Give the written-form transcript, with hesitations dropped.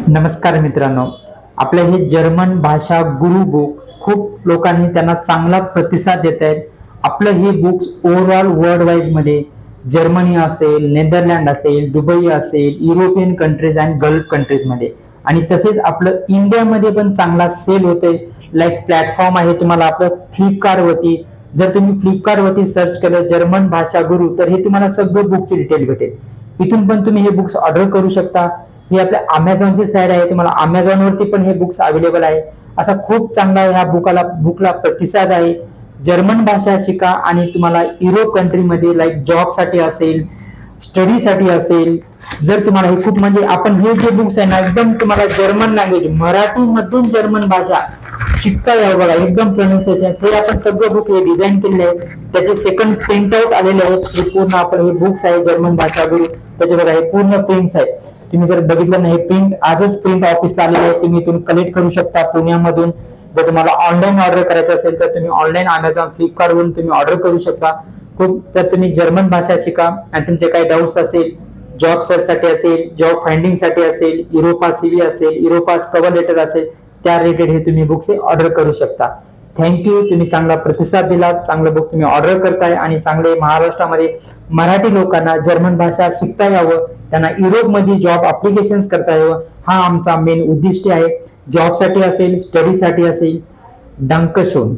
नमस्कार मित्रांनो, आपलं हे जर्मन भाषा गुरु बुक खूप लोकांनी त्यांना चांगला प्रतिसाद देत आहेत. आपलं हे बुक्स ओव्हरऑल वर्ल्ड वाईज मध्ये जर्मनी असेल, नेदरलँड असेल, दुबई असेल, युरोपियन कंट्रीज आणि गल्फ कंट्रीज मध्ये आणि तसेच आपलं इंडियामध्ये पण चांगला सेल होतोय. लाईक प्लॅटफॉर्म आहे तुम्हाला आपलं फ्लिपकार्ट वरती. जर तुम्ही फ्लिपकार्ट वरती सर्च केलं जर्मन भाषा गुरु तर हे तुम्हाला सगळं बुकची डिटेल भेटेल. इथून पण तुम्ही हे बुक्स ऑर्डर करू शकता. ही आपल्या अमेझॉनची साईड आहे, तुम्हाला अमेझॉन वरती पण हे बुक्स अवेलेबल आहे. असा खूप चांगला ह्या बुकला प्रतिसाद आहे. जर्मन भाषा शिका आणि तुम्हाला युरोप कंट्रीमध्ये लाईक जॉबसाठी असेल, स्टडीसाठी असेल, जर तुम्हाला हे खूप म्हणजे आपण हे जे बुक्स आहे ना एकदम तुम्हाला जर्मन लँग्वेज मराठीमधून जर्मन भाषा शिकता यावं बघा, एकदम प्रोनाउन्सिएशन हे आपण सगळं बुक हे डिझाईन केलेले आहे. त्याचे सेकंड प्रिंट आउट आलेले आहेत. हे पूर्ण आपण हे बुक्स आहे जर्मन भाषा गुरु, त्याचे बघा हे पूर्ण प्रिंट्स आहेत. तुम्ही जर बघितलं नाही प्रिंट आजच प्रिंट ऑफिसला आलेले आहे, तुम्ही इथून कलेक्ट करू शकता पुण्यामधून. जर तुम्हाला ऑनलाईन ऑर्डर करायचं असेल तर तुम्ही ऑनलाईन अमेझॉन फ्लिपकार्ट वरून तुम्ही ऑर्डर करू शकता. खूप तर तुम्ही जर्मन भाषा शिका आणि तुमचे काही डाऊट्स असेल, जॉब सर्च साठी असेल, जॉब फाइंडिंग साठी असेल, युरोपा सीव्ही असेल, युरोपा कव्हर लेटर असेल, त्या रिलेटेड हे तुम्ही बुक्स ऑर्डर करू शकता. थँक्यू, तुम्ही चांगला प्रतिसाद दिला, चांगलं बुक तुम्ही ऑर्डर करताय आणि चांगले महाराष्ट्रामध्ये मराठी लोकांना जर्मन भाषा शिकता यावं, त्यांना युरोपमध्ये जॉब अप्लिकेशन्स करता यावं, हा आमचा मेन उद्दिष्ट आहे. जॉबसाठी असेल, स्टडीसाठी असेल. डंकशोन.